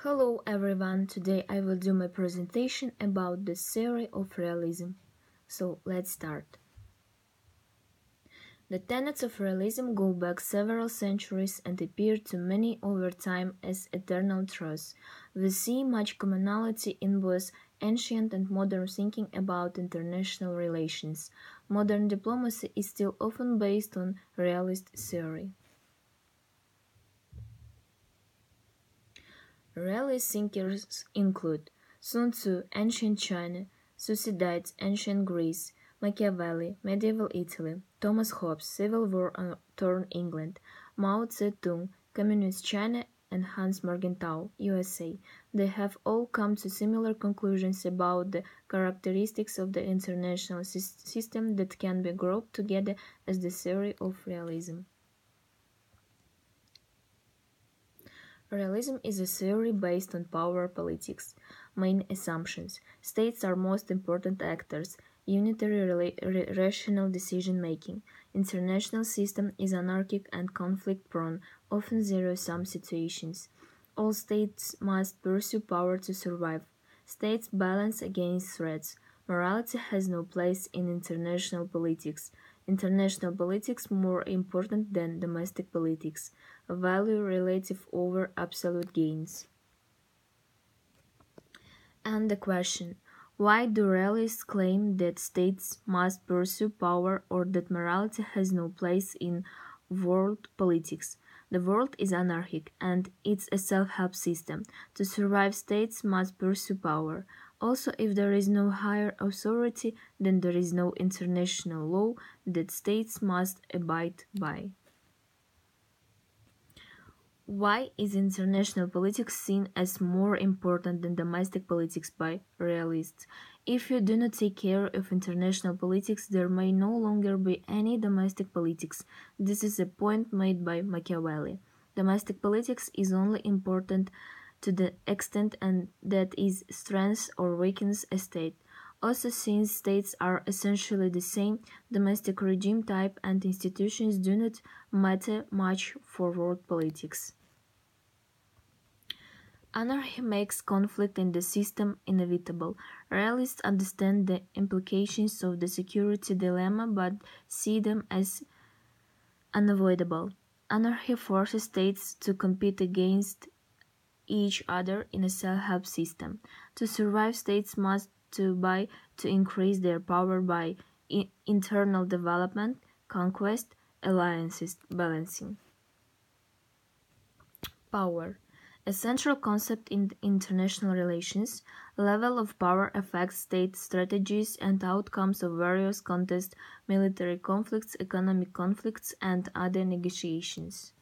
Hello everyone, today I will do my presentation about the theory of realism. So let's start. The tenets of realism go back several centuries and appear to many over time as eternal truths. We see much commonality in both ancient and modern thinking about international relations. Modern diplomacy is still often based on realist theory. Realist thinkers include Sun Tzu, ancient China; Thucydides, ancient Greece; Machiavelli, medieval Italy; Thomas Hobbes, Civil War-torn England; Mao Zedong, communist China; and Hans Morgenthau, USA. They have all come to similar conclusions about the characteristics of the international system that can be grouped together as the theory of realism. Realism is a theory based on power politics. Main assumptions: states are most important actors, unitary rational decision making. International system is anarchic and conflict prone, often zero-sum situations. All states must pursue power to survive. States balance against threats. Morality has no place in international politics. International politics more important than domestic politics. Value relative over absolute gains. And the question: why do realists claim that states must pursue power or that morality has no place in world politics? The world is anarchic and it's a self-help system. To survive, states must pursue power. Also, if there is no higher authority, then there is no international law that states must abide by. Why is international politics seen as more important than domestic politics by realists? If you do not take care of international politics, there may no longer be any domestic politics. This is a point made by Machiavelli. Domestic politics is only important to the extent and that it strengthens or weakens a state. Also, since states are essentially the same, domestic regime type and institutions do not matter much for world politics. Anarchy makes conflict in the system inevitable. Realists understand the implications of the security dilemma but see them as unavoidable. Anarchy forces states to compete against each other in a self-help system. To survive, states must to increase their power by internal development, conquest, alliances, balancing. Power. A central concept in international relations, level of power affects state strategies and outcomes of various contests, military conflicts, economic conflicts, and other negotiations.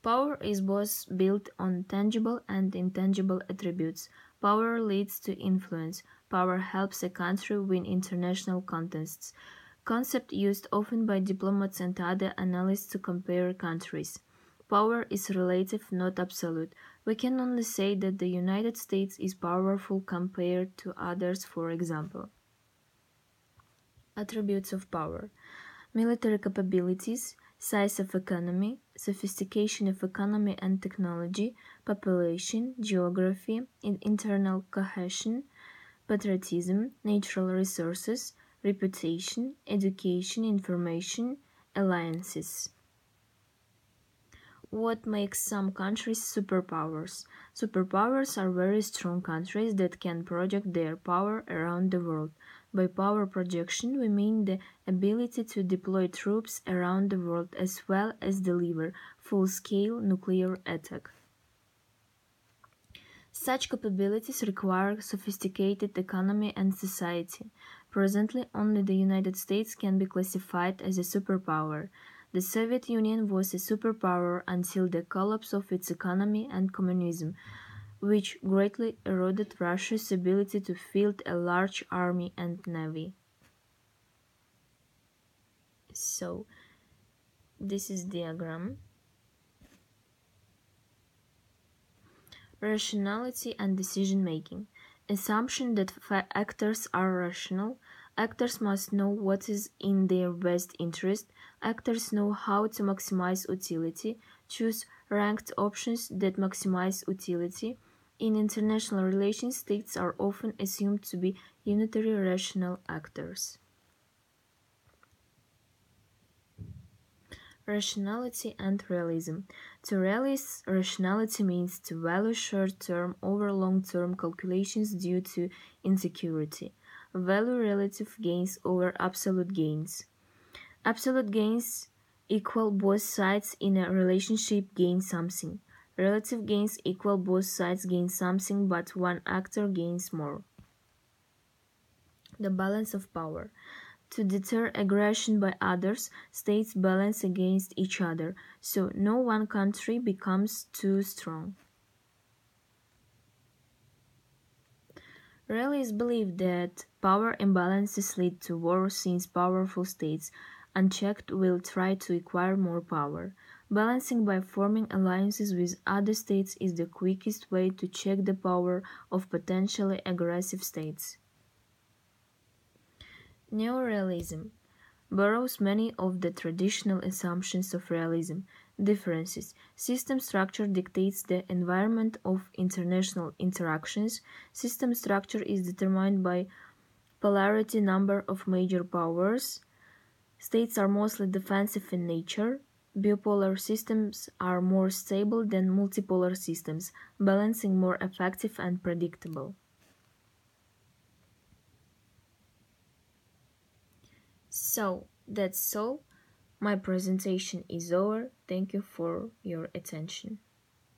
Power is both built on tangible and intangible attributes. Power leads to influence. Power helps a country win international contests. Concept used often by diplomats and other analysts to compare countries. Power is relative, not absolute. We can only say that the United States is powerful compared to others, for example. Attributes of power: military capabilities, size of economy, sophistication of economy and technology, population, geography, internal cohesion, patriotism, natural resources, reputation, education, information, alliances. What makes some countries superpowers? Superpowers are very strong countries that can project their power around the world. By power projection, we mean the ability to deploy troops around the world as well as deliver full-scale nuclear attack. Such capabilities require sophisticated economy and society. Presently, only the United States can be classified as a superpower. The Soviet Union was a superpower until the collapse of its economy and communism, which greatly eroded Russia's ability to field a large army and navy. So, this is diagram. Rationality and decision making. Assumption that actors are rational. Actors must know what is in their best interest. Actors know how to maximize utility. choose ranked options that maximize utility. In international relations, states are often assumed to be unitary rational actors. Rationality and realism. To realists, rationality means to value short term over long term calculations due to insecurity, value relative gains over absolute gains. Absolute gains equal both sides in a relationship gain something. Relative gains equal both sides gain something, but one actor gains more. The balance of power. To deter aggression by others, states balance against each other, so no one country becomes too strong. Realists believe that power imbalances lead to war since powerful states, unchecked, will try to acquire more power. Balancing by forming alliances with other states is the quickest way to check the power of potentially aggressive states. Neorealism borrows many of the traditional assumptions of realism. Differences. System structure dictates the environment of international interactions. System structure is determined by polarity number of major powers. States are mostly defensive in nature. Bipolar systems are more stable than multipolar systems, balancing more effective and predictable. So, that's all. My presentation is over. Thank you for your attention.